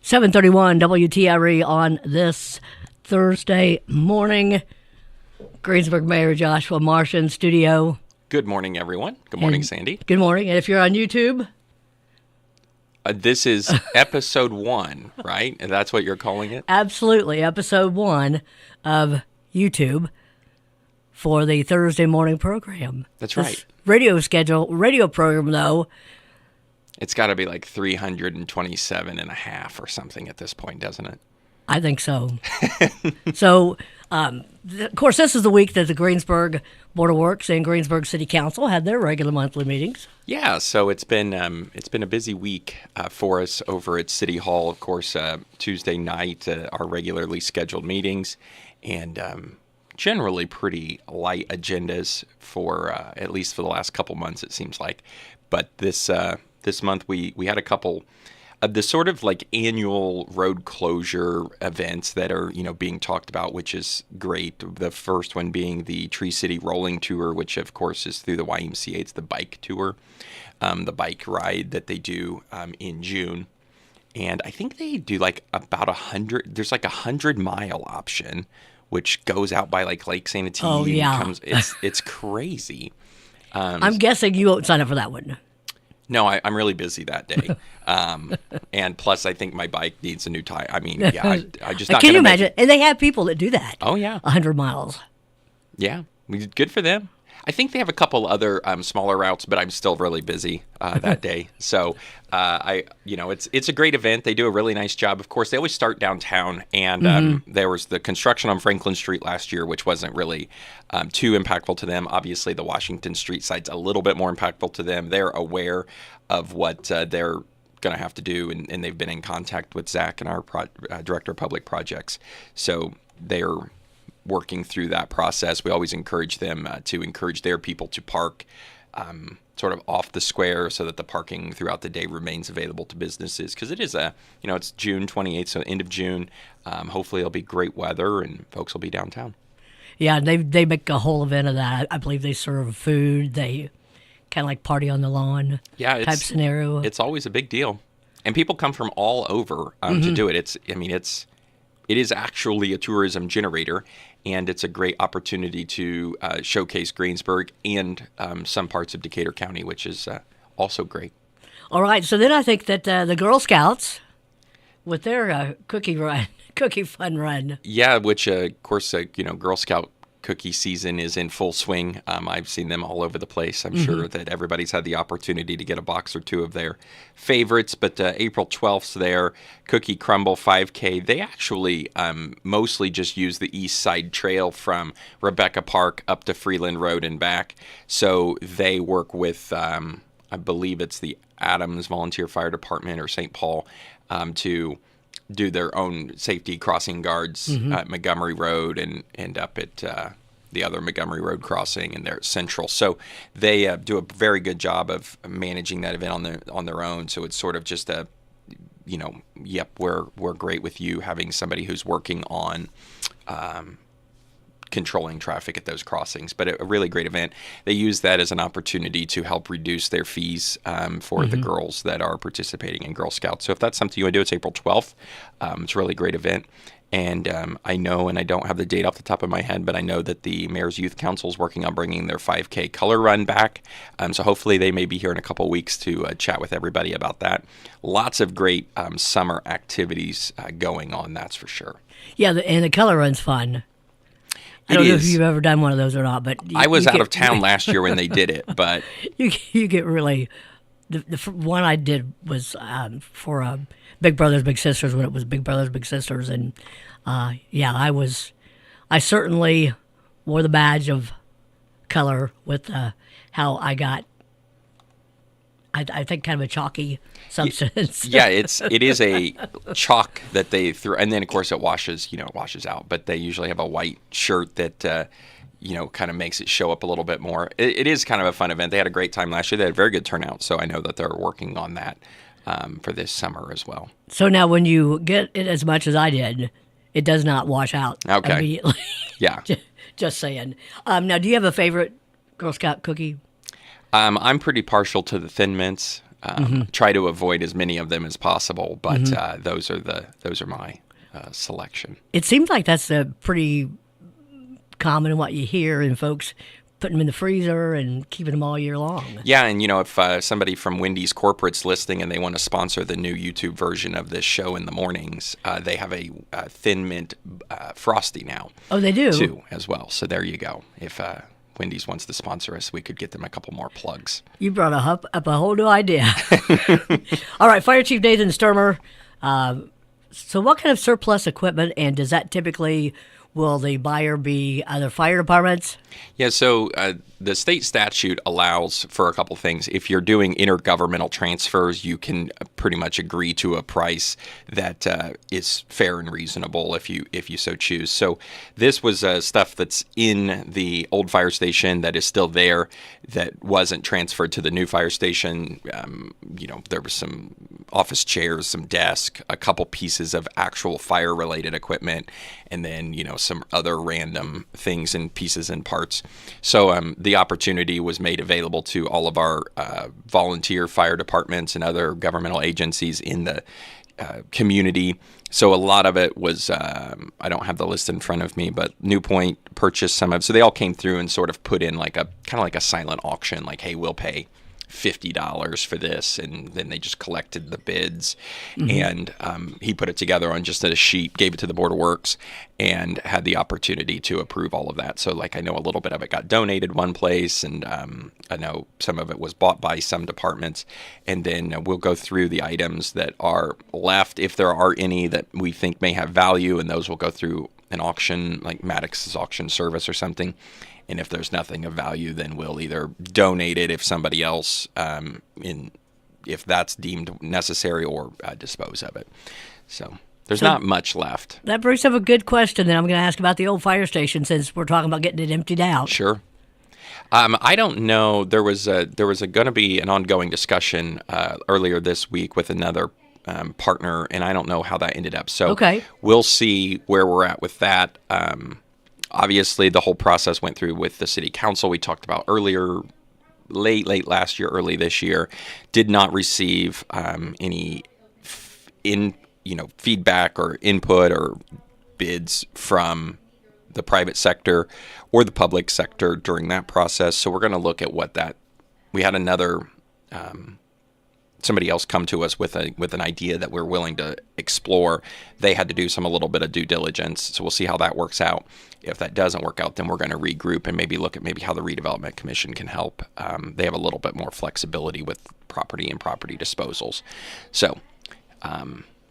7:31 WTRE on this Thursday morning. Greensburg Mayor Joshua Marsh in studio. Good morning, everyone. Good morning, Sandy. Good morning. And if you're on YouTube, this is episode 1, right? And that's what you're calling it? absolutely, episode 1 of YouTube for the Thursday morning program. That's This right. radio program, though. It's got to be like 327 and a half or something at this point, doesn't it? I think so. So, of course, this is the week that the Greensburg Board of Works and Greensburg City Council had their regular monthly meetings. Yeah, so it's been a busy week for us over at City Hall. Of course, Tuesday night, our regularly scheduled meetings, and generally pretty light agendas for at least for the last couple months, it seems like. But this month we had a couple of the sort of like annual road closure events that are, being talked about, which is great. The first one being the Tree City Rolling Tour, which of course is through the YMCA. It's the bike tour, the bike ride that they do in June. And I think they do like about 100, there's like 100-mile option, which goes out by like Lake Sanitee. Oh, yeah. It's crazy. I'm guessing you won't sign up for that one. No, I'm really busy that day. And plus, I think my bike needs a new tire. I mean, yeah, I just not Can you gonna imagine? And they have people that do that. Oh, yeah. 100 miles. Yeah, good for them. I think they have a couple other smaller routes, but I'm still really busy that day. So it's a great event. They do a really nice job. Of course, they always start downtown, and there was the construction on Franklin Street last year, which wasn't really too impactful to them. Obviously, the Washington Street side's a little bit more impactful to them. They're aware of what they're going to have to do, and they've been in contact with Zach and our Director of Public Projects. So they're working through that process. We always encourage them to encourage their people to park sort of off the square so that the parking throughout the day remains available to businesses, because it is it's June 28th, so end of June. Hopefully it'll be great weather and folks will be downtown. Yeah, they make a whole event of that. I believe they serve food. They kind of like party on the lawn type scenario. It's always a big deal. And people come from all over to do it. It is actually a tourism generator, and it's a great opportunity to showcase Greensburg and some parts of Decatur County, which is also great. All right, so then I think that the Girl Scouts, with their cookie fun run. Yeah, which of course, Girl Scout cookie season is in full swing. I've seen them all over the place. I'm sure that everybody's had the opportunity to get a box or two of their favorites, but April 12th's their Cookie Crumble 5K. They actually mostly just use the East Side Trail from Rebecca Park up to Freeland Road and back. So they work with, I believe it's the Adams Volunteer Fire Department or St. Paul to do their own safety crossing guards at Montgomery Road and up at the other Montgomery Road crossing, and they're at Central. So they do a very good job of managing that event on their own. So it's sort of just we're great with you having somebody who's working on controlling traffic at those crossings, but a really great event. They use that as an opportunity to help reduce their fees for the girls that are participating in Girl Scouts. So if that's something you want to do, it's April 12th. It's a really great event. And I know, and I don't have the date off the top of my head, but I know that the Mayor's Youth Council is working on bringing their 5K color run back. So hopefully they may be here in a couple weeks to chat with everybody about that. Lots of great summer activities going on, that's for sure. Yeah, and the color run's fun. I don't know if you've ever done one of those or not, but I was out of town last year when they did it, but you get really. The one I did was for Big Brothers Big Sisters, when it was Big Brothers Big Sisters, and I certainly wore the badge of color with how I got. I think kind of a chalky substance. Yeah, it is a chalk that they threw, and then of course it washes out. But they usually have a white shirt that kind of makes it show up a little bit more. It is kind of a fun event. They had a great time last year. They had a very good turnout, so I know that they're working on that for this summer as well. So now, when you get it as much as I did, it does not wash out immediately. Yeah, just saying. Now, do you have a favorite Girl Scout cookie? I'm pretty partial to the Thin Mints. Try to avoid as many of them as possible, but those are my selection. It seems like that's a pretty common in what you hear in folks putting them in the freezer and keeping them all year long. Yeah, and if somebody from Wendy's corporate's listening and they want to sponsor the new YouTube version of this show in the mornings, they have a Thin Mint Frosty now. Oh, they do? Too, as well. So there you go. If Wendy's wants to sponsor us, we could get them a couple more plugs. You brought up a whole new idea. All right, Fire Chief Nathan Sturmer. So what kind of surplus equipment, and does that typically, will the buyer be other fire departments? Yeah, so the state statute allows for a couple things. If you're doing intergovernmental transfers, you can pretty much agree to a price that is fair and reasonable if you so choose. So this was stuff that's in the old fire station that is still there that wasn't transferred to the new fire station. There was some office chairs, some desk, a couple pieces of actual fire-related equipment, and then some other random things and pieces and parts. So the opportunity was made available to all of our volunteer fire departments and other governmental agencies in the community. So a lot of it was, I don't have the list in front of me, but New Point purchased some of it. So they all came through and sort of put in kind of like a silent auction, like, hey, we'll pay $50 for this, and then they just collected the bids. And he put it together on just a sheet, gave it to the Board of Works, and had the opportunity to approve all of that. So I know a little bit of it got donated one place, and I know some of it was bought by some departments. And then we'll go through the items that are left, if there are any that we think may have value, and those will go through an auction, like Maddox's auction service or something. And if there's nothing of value, then we'll either donate it if somebody else, if that's deemed necessary, or dispose of it. So there's not much left. That brings up a good question that I'm going to ask about the old fire station, since we're talking about getting it emptied out. Sure. I don't know. There was going to be an ongoing discussion earlier this week with another partner, and I don't know how that ended up. So We'll see where we're at with that. Obviously, the whole process went through with the city council. We talked about earlier, late last year, early this year. Did not receive any feedback or input or bids from the private sector or the public sector during that process. So we're going to look at what that. We had another somebody else come to us with an idea that we're willing to explore. They had to do a little bit of due diligence, so we'll see how that works out. If that doesn't work out, then we're going to regroup and maybe look at how the redevelopment commission can help. They have a little bit more flexibility with property and property disposals. So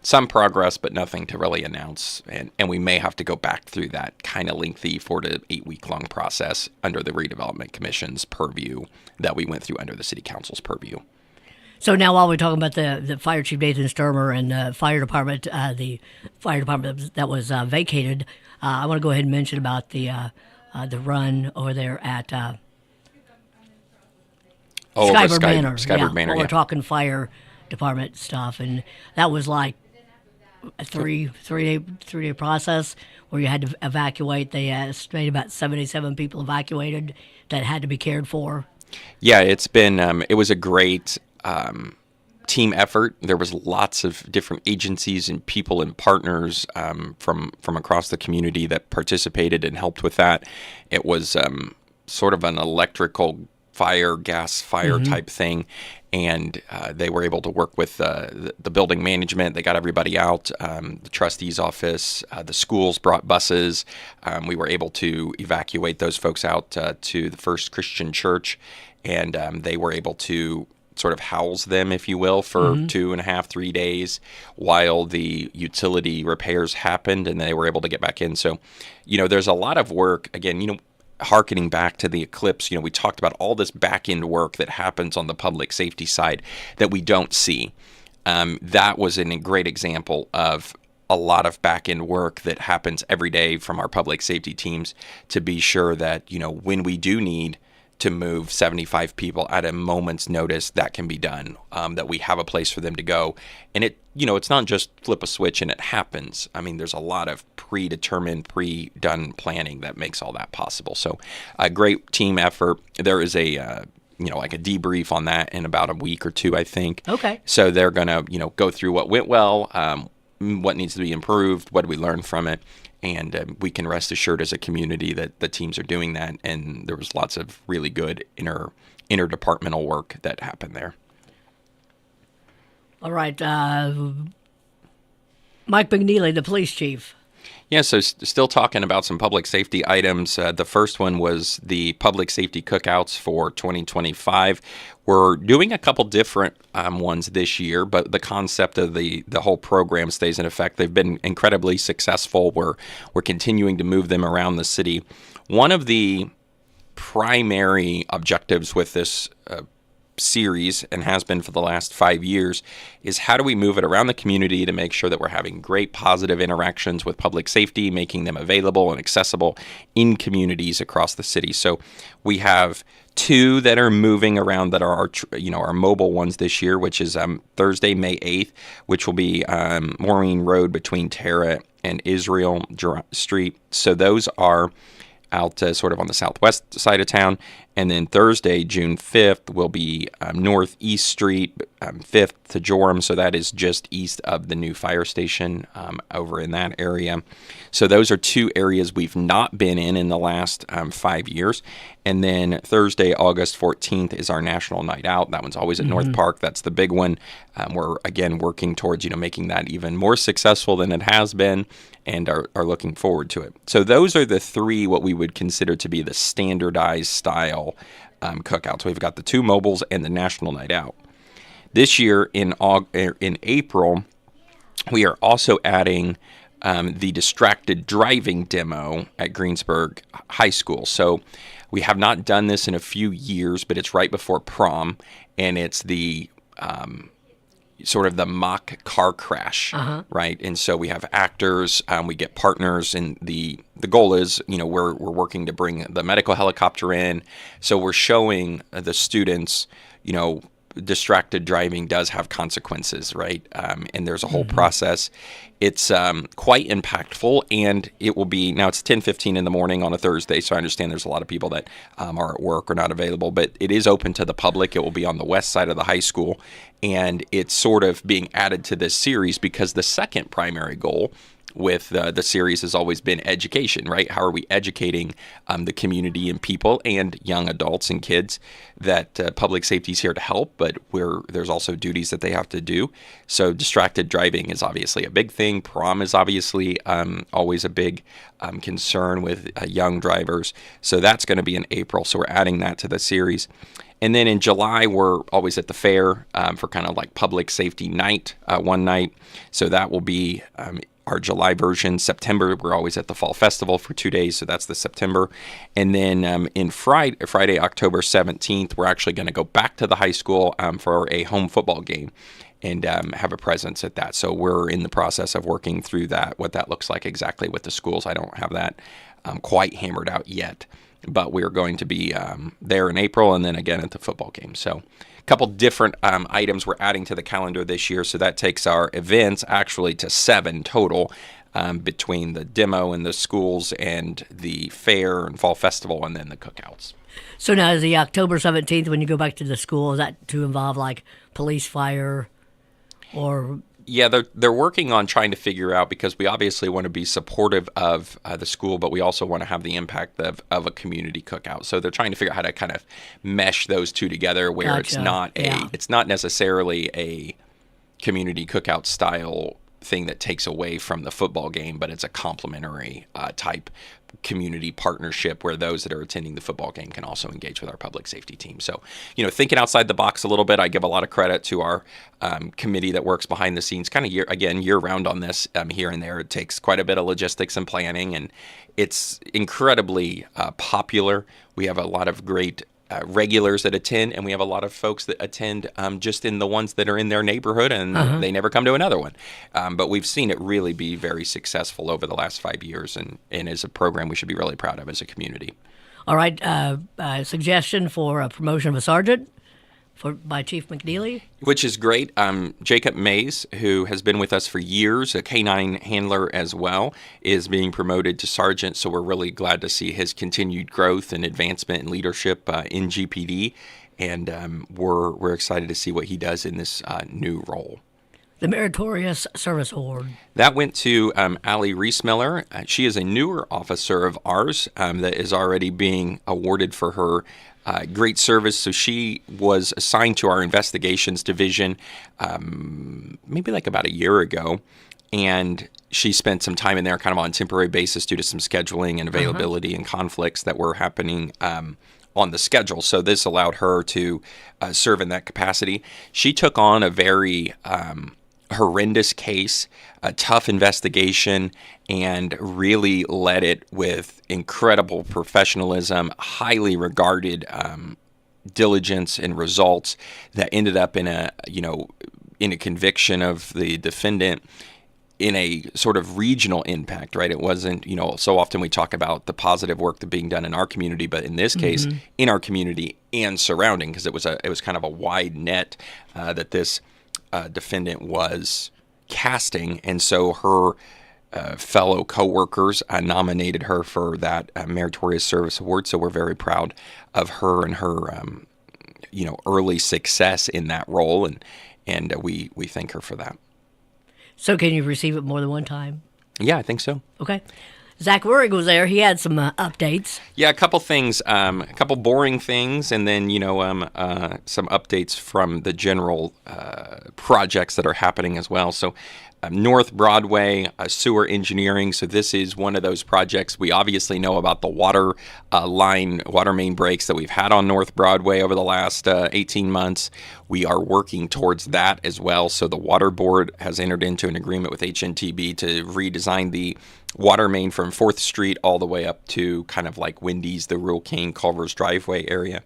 some progress, but nothing to really announce. And we may have to go back through that kind of lengthy 4 to 8 week long process under the redevelopment commission's purview that we went through under the city council's purview. So now, while we're talking about the Fire Chief Nathan Sturmer and the fire department that was vacated, I want to go ahead and mention about the run over there at Skybird Manor. Skybird Manor. We're talking fire department stuff, and that was like a three-day process where you had to evacuate. They estimated about 77 people evacuated that had to be cared for. Yeah, it's been it was a great team effort. There was lots of different agencies and people and partners from across the community that participated and helped with that. It was sort of an electrical gas fire type thing, and they were able to work with the building management. They got everybody out. The trustee's office, the schools brought buses. We were able to evacuate those folks out to the First Christian Church, and they were able to sort of house them, if you will, for 2.5, 3 days while the utility repairs happened, and they were able to get back in. So, there's a lot of work. Again, hearkening back to the eclipse, we talked about all this back end work that happens on the public safety side that we don't see. That was a great example of a lot of back end work that happens every day from our public safety teams to be sure that, when we do need to move 75 people at a moment's notice, that can be done, that we have a place for them to go. And it's not just flip a switch and it happens. I mean, there's a lot of predetermined, pre-done planning that makes all that possible. So a great team effort. There is a like a debrief on that in about a week or two, I think. Okay. So they're going to, go through what went well, what needs to be improved, what did we learn from it. And we can rest assured as a community that the teams are doing that. And there was lots of really good interdepartmental work that happened there. All right. Mike McNeely, the police chief. Yeah, so still talking about some public safety items. The first one was the public safety cookouts for 2025. We're doing a couple different ones this year, but the concept of the whole program stays in effect. They've been incredibly successful. We're continuing to move them around the city. One of the primary objectives with this series, and has been for the last 5 years, is how do we move it around the community to make sure that we're having great positive interactions with public safety, making them available and accessible in communities across the city. So we have 2 that are moving around that are our mobile ones this year, which is Thursday, May 8th, which will be Maureen Road between Tara and Israel Street. So those are out sort of on the southwest side of town. And then Thursday, June 5th, will be Northeast Street, 5th to Joram. So that is just east of the new fire station over in that area. So those are 2 areas we've not been in the last 5 years. And then Thursday, August 14th, is our National Night Out. That one's always at North Park. That's the big one. We're, again, working towards making that even more successful than it has been, and are looking forward to it. So those are the 3 what we would consider to be the standardized style cookouts. We've got the 2 mobiles and the National Night Out. This year in April, we are also adding the distracted driving demo at Greensburg High School. So we have not done this in a few years, but it's right before prom, and it's the sort of the mock car crash, right? And so we have actors, we get partners, and the goal is, we're working to bring the medical helicopter in. So we're showing the students, distracted driving does have consequences, right? And there's a whole process. It's quite impactful, and it will be, now it's 10:15 in the morning on a Thursday, so I understand there's a lot of people that are at work or not available, but it is open to the public. It will be on the west side of the high school, and it's sort of being added to this series because the second primary goal with the series has always been education, right? How are we educating the community and people and young adults and kids that public safety is here to help, but there's also duties that they have to do. So distracted driving is obviously a big thing. Prom is obviously always a big concern with young drivers. So that's going to be in April. So we're adding that to the series. And then in July, we're always at the fair for kind of like public safety night, one night. So that will be our July version. September, we're always at the Fall Festival for 2 days, so that's the September. And then in Friday, October 17th, we're actually going to go back to the high school for a home football game and have a presence at that. So we're in the process of working through that, what that looks like exactly with the schools. I don't have that quite hammered out yet, but we're going to be there in April and then again at the football game. So a couple different items we're adding to the calendar this year. So that takes our events actually to 7 total between the demo and the schools and the fair and fall festival and then the cookouts. So now is the October 17th, when you go back to the school, is that to involve like police, fire, or... Yeah, they're working on trying to figure out, because we obviously want to be supportive of the school, but we also want to have the impact of a community cookout. So they're trying to figure out how to kind of mesh those two together, where Gotcha. it's not necessarily a community cookout style thing that takes away from the football game, but it's a complementary type community partnership where those that are attending the football game can also engage with our public safety team. So, thinking outside the box a little bit, I give a lot of credit to our committee that works behind the scenes kind of year round on this. Here and there, it takes quite a bit of logistics and planning, and it's incredibly popular. We have a lot of great regulars that attend, and we have a lot of folks that attend just in the ones that are in their neighborhood, and they never come to another one. But we've seen it really be very successful over the last 5 years, and is a program we should be really proud of as a community. All right, suggestion for a promotion of a sergeant by Chief McNeely? Which is great. Jacob Mays, who has been with us for years, a K-9 handler as well, is being promoted to sergeant. So we're really glad to see his continued growth and advancement and leadership in GPD. and we're excited to see what he does in this new role. The Meritorious Service Award. That went to Allie Reesmiller. She is a newer officer of ours that is already being awarded for her great service. So she was assigned to our investigations division maybe like about a year ago. And she spent some time in there kind of on a temporary basis due to some scheduling and availability and conflicts that were happening on the schedule. So this allowed her to serve in that capacity. She took on a very horrendous case, a tough investigation, and really led it with incredible professionalism, highly regarded diligence and results that ended up in a conviction of the defendant in a sort of regional impact, right? It wasn't, so often we talk about the positive work that's being done in our community, but in this case, in our community and surrounding, because it was kind of a wide net that this defendant was casting, and so her fellow coworkers nominated her for that Meritorious Service Award. So we're very proud of her and her, early success in that role, and we thank her for that. So can you receive it more than one time? Yeah, I think so. Okay. Zach Wurig was there. He had some updates. Yeah, a couple things, a couple boring things, and then, some updates from the general projects that are happening as well. So North Broadway sewer engineering. So this is one of those projects. We obviously know about the water main breaks that we've had on North Broadway over the last 18 months. We are working towards that as well. So the Water Board has entered into an agreement with HNTB to redesign the water main from 4th Street all the way up to kind of like Wendy's, the Rural King, Culver's driveway area.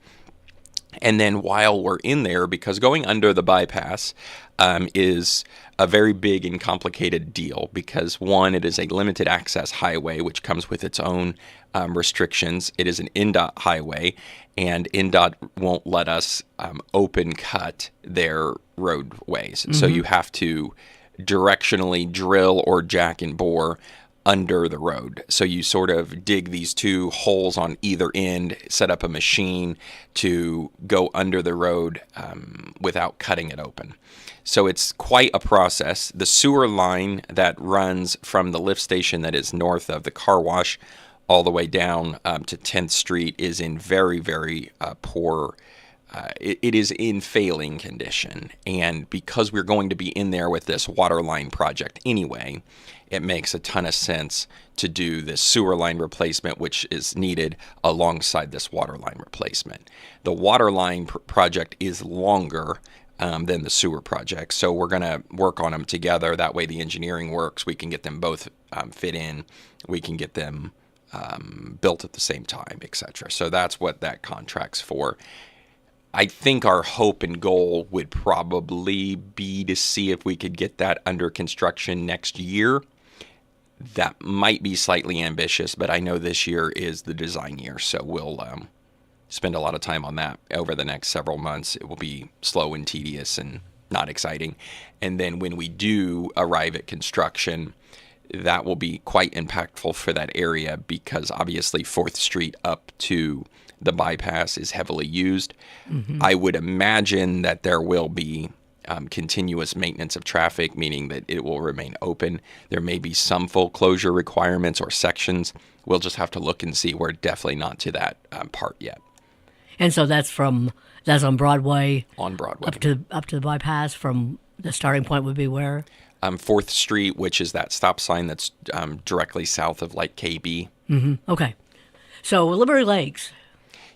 And then while we're in there, because going under the bypass is a very big and complicated deal, because one, it is a limited access highway, which comes with its own restrictions. It is an NDOT highway, and NDOT won't let us open cut their roadways. So you have to directionally drill or jack and bore under the road. So you sort of dig these two holes on either end, set up a machine to go under the road without cutting it open. So it's quite a process. The sewer line that runs from the lift station that is north of the car wash all the way down to 10th Street is in very, very poor it is in failing condition. And because we're going to be in there with this water line project anyway, it makes a ton of sense to do this sewer line replacement, which is needed alongside this water line replacement. The water line project is longer than the sewer project, so we're going to work on them together. That way the engineering works. We can get them both fit in. We can get them built at the same time, etc. So that's what that contract's for. I think our hope and goal would probably be to see if we could get that under construction next year. That might be slightly ambitious, but I know this year is the design year, so we'll spend a lot of time on that over the next several months. It will be slow and tedious and not exciting. And then when we do arrive at construction, that will be quite impactful for that area, because obviously 4th Street up to the bypass is heavily used. I would imagine that there will be continuous maintenance of traffic, meaning that it will remain open. There may be some full closure requirements or sections. We'll just have to look and see. We're definitely not to that part yet. And so that's on Broadway. On Broadway. Up to the bypass. From the starting point would be where? 4th Street, which is that stop sign that's directly south of like KB. Okay. So Liberty Lakes.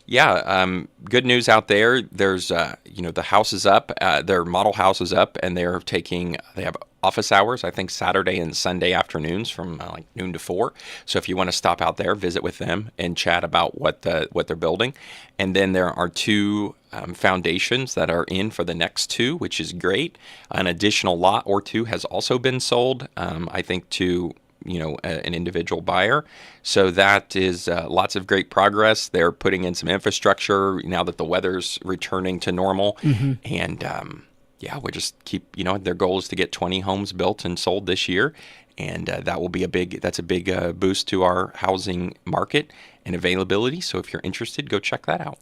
Yeah, good news out there. There's, the house is up, their model house is up, and they have office hours, I think Saturday and Sunday afternoons from like noon to 4. So if you want to stop out there, visit with them and chat about what they're building. And then there are 2 foundations that are in for the next 2, which is great. An additional lot or 2 has also been sold, I think, to an individual buyer. So that is lots of great progress. They're putting in some infrastructure now that the weather's returning to normal. And we just keep, their goal is to get 20 homes built and sold this year. And that will be a big boost to our housing market and availability. So if you're interested, go check that out.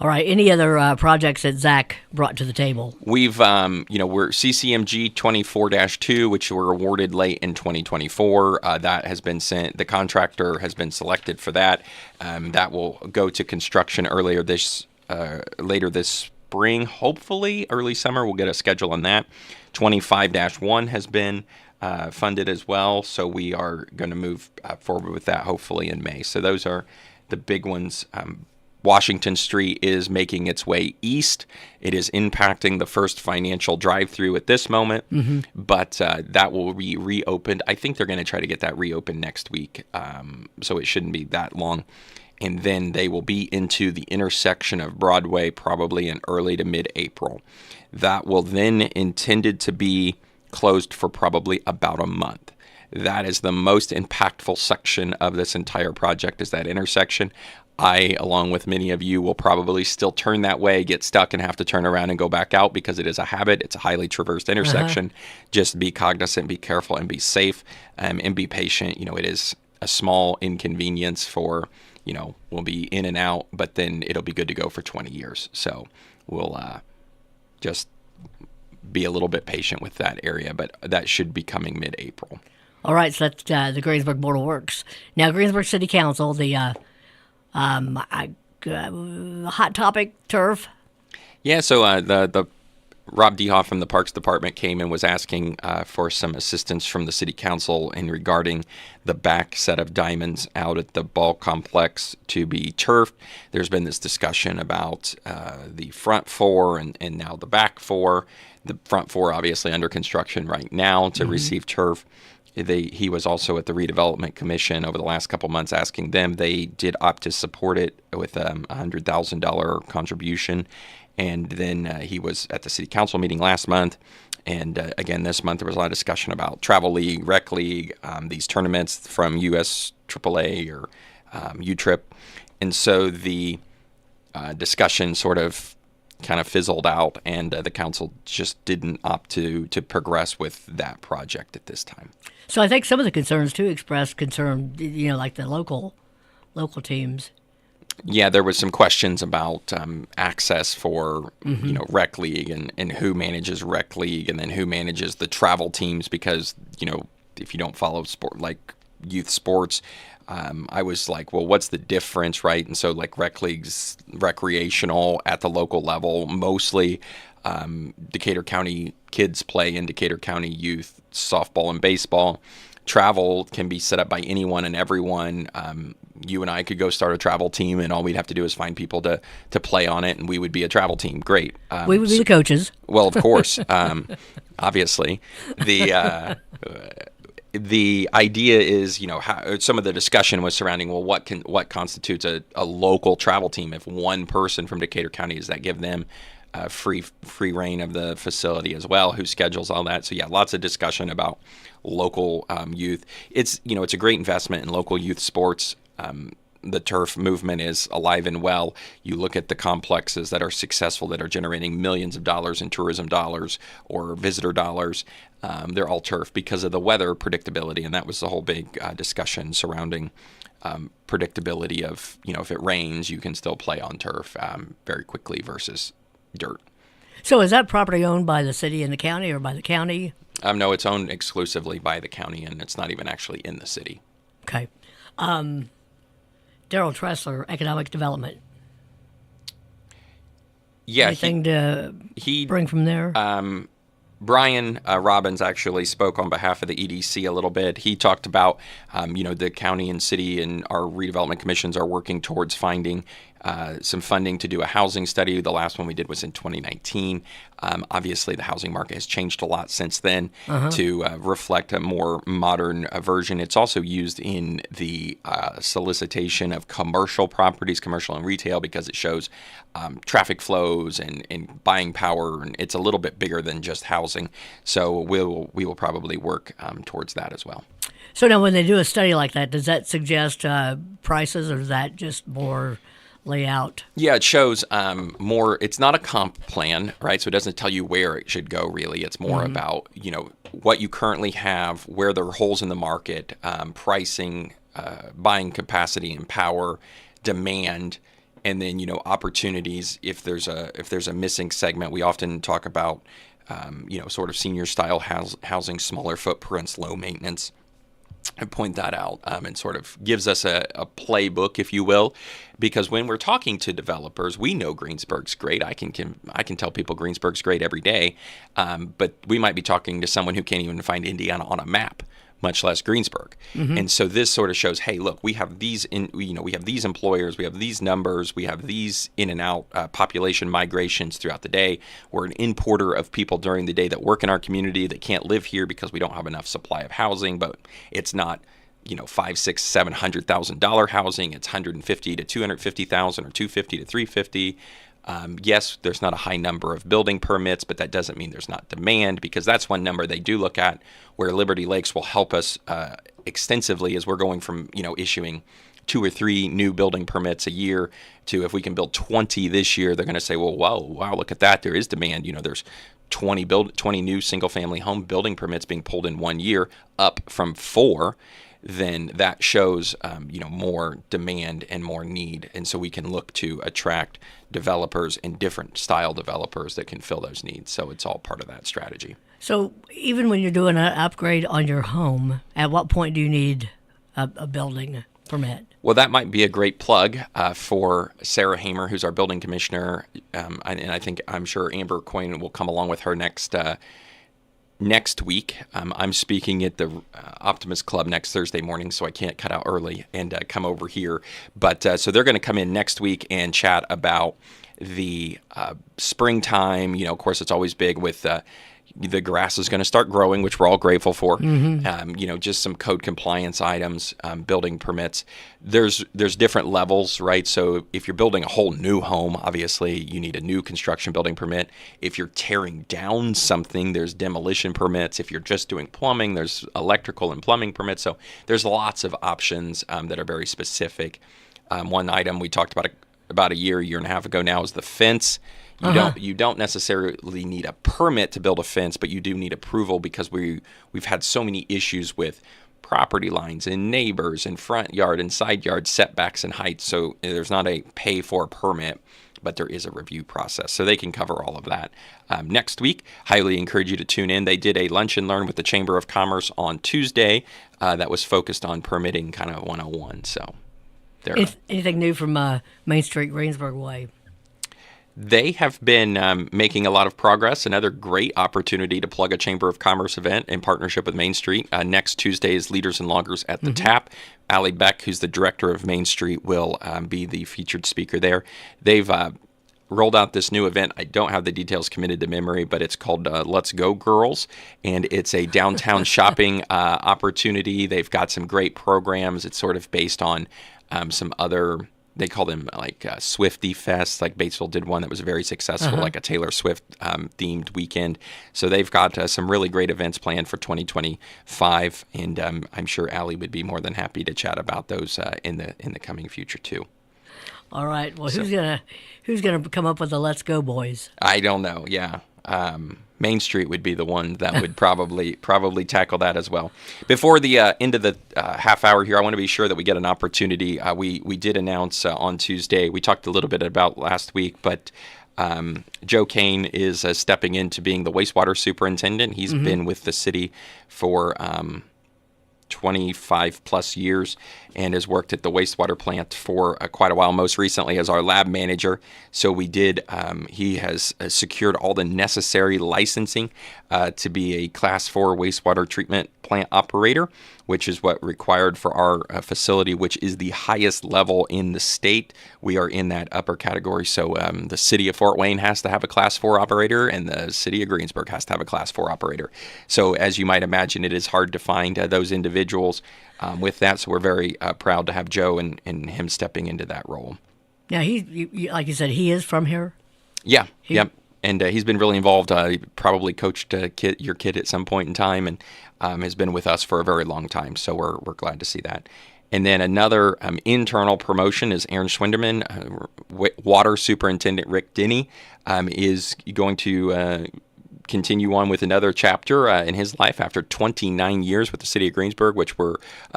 All right. Any other projects that Zach brought to the table? We've, we're CCMG 24-2, which were awarded late in 2024. That has been sent. The contractor has been selected for that. That will go to construction later this spring, hopefully early summer. We'll get a schedule on that. 25-1 has been funded as well, so we are going to move forward with that hopefully in May. So those are the big ones. Washington Street is making its way east. It is impacting the first financial drive-through at this moment, but that will be reopened. I think they're going to try to get that reopened next week, so it shouldn't be that long. And then they will be into the intersection of Broadway probably in early to mid-April. That will then intended to be closed for probably about a month. That is the most impactful section of this entire project, is that intersection. I, along with many of you, will probably still turn that way, get stuck, and have to turn around and go back out because it is a habit. It's a highly traversed intersection. Just be cognizant, be careful, and be safe, and be patient. It is a small inconvenience for, we'll be in and out, but then it'll be good to go for 20 years. So we'll just be a little bit patient with that area, but that should be coming mid-April. All right, so that's the Greensburg Board of Works. Now, Greensburg City Council, the hot topic, turf. Yeah, so the Rob Dehoff from the Parks Department came and was asking for some assistance from the City Council in regarding the back set of diamonds out at the ball complex to be turfed. There's been this discussion about the front four and now the back four. The front four obviously under construction right now to receive turf. He was also at the Redevelopment Commission over the last couple months asking them. They did opt to support it with a $100,000 contribution. And then he was at the City Council meeting last month. And again, this month there was a lot of discussion about Travel League, Rec League, these tournaments from US AAA or UTRIP. And so the discussion sort of kind of fizzled out, and the council just didn't opt to progress with that project at this time. So I think some of the concerns too expressed concern, like the local teams. Yeah, there was some questions about access for Rec League and who manages Rec League, and then who manages the travel teams, because if you don't follow sport like youth sports. I was like, well, what's the difference, right? And so like Rec League's recreational at the local level, mostly Decatur County kids play in Decatur County youth softball and baseball. Travel can be set up by anyone and everyone. You and I could go start a travel team, and all we'd have to do is find people to play on it, and we would be a travel team. Great. We would be the coaches. Well, of course, obviously. The idea is, how some of the discussion was surrounding, well, what constitutes a local travel team? If one person from Decatur County, does that give them free reign of the facility as well? Who schedules all that? So yeah, lots of discussion about local youth. It's a great investment in local youth sports. The turf movement is alive and well. You look at the complexes that are successful, that are generating millions of dollars in tourism dollars or visitor dollars. They're all turf because of the weather predictability, and that was the whole big discussion surrounding predictability of, if it rains, you can still play on turf very quickly versus dirt. So is that property owned by the city and the county, or by the county? No, it's owned exclusively by the county, and it's not even actually in the city. Okay. Daryl Tressler, Economic Development. Yeah. Anything to bring from there? Brian Robbins actually spoke on behalf of the EDC a little bit. He talked about, the county and city and our redevelopment commissions are working towards finding some funding to do a housing study. The last one we did was in 2019. Obviously, the housing market has changed a lot since then to reflect a more modern version. It's also used in the solicitation of commercial properties, commercial and retail, because it shows traffic flows and buying power, and it's a little bit bigger than just housing. So we will probably work towards that as well. So now, when they do a study like that, does that suggest prices, or is that just more layout? Yeah, it shows more. It's not a comp plan, right? So it doesn't tell you where it should go, really. It's more about, what you currently have, where there are holes in the market, pricing, buying capacity and power, demand, and then opportunities if there's a missing segment. We often talk about sort of senior style housing, smaller footprints, low maintenance. I point that out and sort of gives us a playbook, if you will, because when we're talking to developers, we know Greensburg's great. I can tell people Greensburg's great every day, but we might be talking to someone who can't even find Indiana on a map, much less Greensburg. And so this sort of shows, hey, look, we have these we have these employers, we have these numbers, we have these in and out population migrations throughout the day. We're an importer of people during the day that work in our community that can't live here because we don't have enough supply of housing, but it's not $500,000, $600,000, $700,000 housing. It's $150,000 to $250,000 or $250,000 to $350,000. Yes, there's not a high number of building permits, but that doesn't mean there's not demand, because that's one number they do look at where Liberty Lakes will help us extensively as we're going from, issuing 2 or 3 new building permits a year to, if we can build 20 this year, they're going to say, well, wow, look at that. There is demand. There's 20 new single family home building permits being pulled in 1 year, up from 4. Then that shows, more demand and more need. And so we can look to attract developers and different style developers that can fill those needs. So it's all part of that strategy. So even when you're doing an upgrade on your home, at what point do you need a building permit? Well, that might be a great plug for Sarah Hamer, who's our building commissioner. And I'm sure Amber Coyne will come along with her next week. I'm speaking at the Optimist Club next Thursday morning, so I can't cut out early and come over here. But so they're going to come in next week and chat about the springtime. Of course, it's always big with the grass is going to start growing, which we're all grateful for. Just some code compliance items, building permits. There's different levels, right? So if you're building a whole new home, obviously you need a new construction building permit. If you're tearing down something, there's demolition permits. If you're just doing plumbing, there's electrical and plumbing permits. So there's lots of options that are very specific. One item we talked about a year and a half ago now is the fence. You don't necessarily need a permit to build a fence, but you do need approval, because we've had so many issues with property lines and neighbors and front yard and side yard setbacks and heights. So there's not a pay for permit, but there is a review process. So they can cover all of that. Next week, highly encourage you to tune in. They did a lunch and learn with the Chamber of Commerce on Tuesday that was focused on permitting kind of 101. So there. Anything new from Main Street, Greensburg Way? They have been making a lot of progress. Another great opportunity to plug a Chamber of Commerce event in partnership with Main Street. Next Tuesday is Leaders and Loggers at the Tap. Allie Beck, who's the director of Main Street, will be the featured speaker there. They've rolled out this new event. I don't have the details committed to memory, but it's called Let's Go Girls, and it's a downtown shopping opportunity. They've got some great programs. It's sort of based on some other... They call them like Swiftie Fest. Like Batesville did one that was very successful, like a Taylor Swift themed weekend. So they've got some really great events planned for 2025, and I'm sure Allie would be more than happy to chat about those in the coming future too. All right. Well, who's gonna come up with the Let's Go Boys? I don't know. Yeah. Main Street would be the one that would probably tackle that as well. Before the end of the half hour here, I want to be sure that we get an opportunity. We did announce on Tuesday, we talked a little bit about last week, but Joe Kane is stepping into being the wastewater superintendent. He's been with the city for 25 plus years and has worked at the wastewater plant for quite a while, most recently as our lab manager. So he has secured all the necessary licensing to be a Class 4 wastewater treatment plant operator, which is what required for our facility, which is the highest level in the state. We are in that upper category. So the city of Fort Wayne has to have a Class 4 operator, and the city of Greensburg has to have a Class 4 operator. So as you might imagine, it is hard to find those individuals with that. So we're very proud to have Joe and him stepping into that role. Yeah, like you said, he is from here? Yeah, yep. And he's been really involved. He probably coached your kid at some point in time, and has been with us for a very long time. So we're glad to see that. And then another internal promotion is Aaron Schwinderman. Water Superintendent Rick Denny is going to continue on with another chapter in his life after 29 years with the city of Greensburg, which we're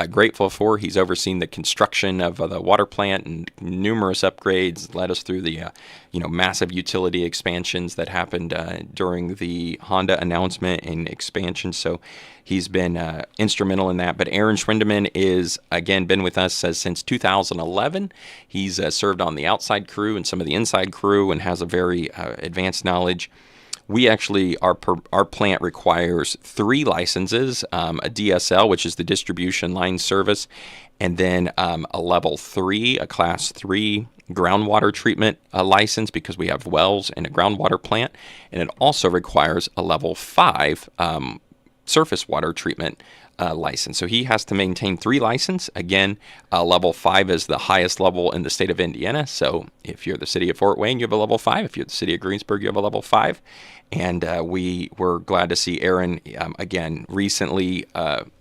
grateful for. He's overseen the construction of the water plant and numerous upgrades, led us through the massive utility expansions that happened during the Honda announcement and expansion. So he's been instrumental in that. But Aaron Schwindeman is, again, been with us since 2011. He's served on the outside crew and some of the inside crew and has a very advanced knowledge. We actually, our plant requires 3 licenses, a DSL, which is the distribution line service, and then a level 3, a class 3 groundwater treatment license, because we have wells and a groundwater plant. And it also requires a level 5 surface water treatment license. So he has to maintain 3 licenses. Again, level 5 is the highest level in the state of Indiana. So if you're the city of Fort Wayne, you have a level 5. If you're the city of Greensburg, you have a level 5. And we were glad to see Aaron, again, recently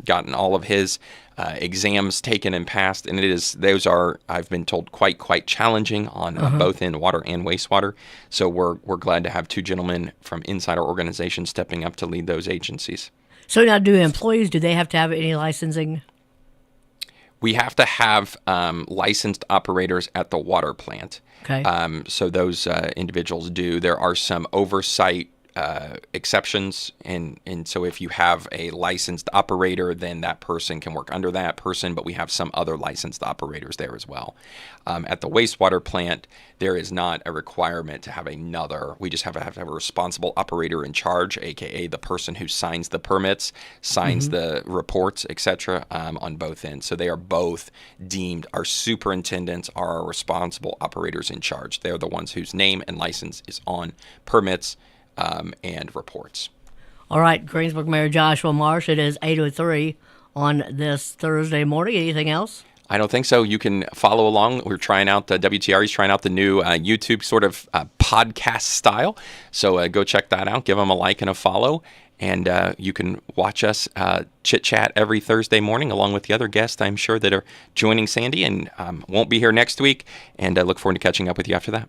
gotten all of his exams taken and passed. And those are, I've been told, quite challenging on both in water and wastewater. So we're glad to have 2 gentlemen from inside our organization stepping up to lead those agencies. So now, do employees, do they have to have any licensing? We have to have licensed operators at the water plant. Okay. So those individuals do. There are some oversight exceptions, and so if you have a licensed operator, then that person can work under that person, but we have some other licensed operators there as well. At the wastewater plant, there is not a requirement to have another. We just have to have a responsible operator in charge, aka the person who signs the permits, signs the reports, etc. On both ends. So they are both deemed, our superintendents are our responsible operators in charge. They're the ones whose name and license is on permits and reports. All right, Greensburg Mayor Joshua Marsh, it is 8:03 on this Thursday morning. Anything else? I don't think so. You can follow along. We're trying out, WTRE is trying out the new YouTube sort of podcast style. So go check that out. Give them a like and a follow. And you can watch us chit-chat every Thursday morning along with the other guests, I'm sure, that are joining Sandy and won't be here next week. And I look forward to catching up with you after that.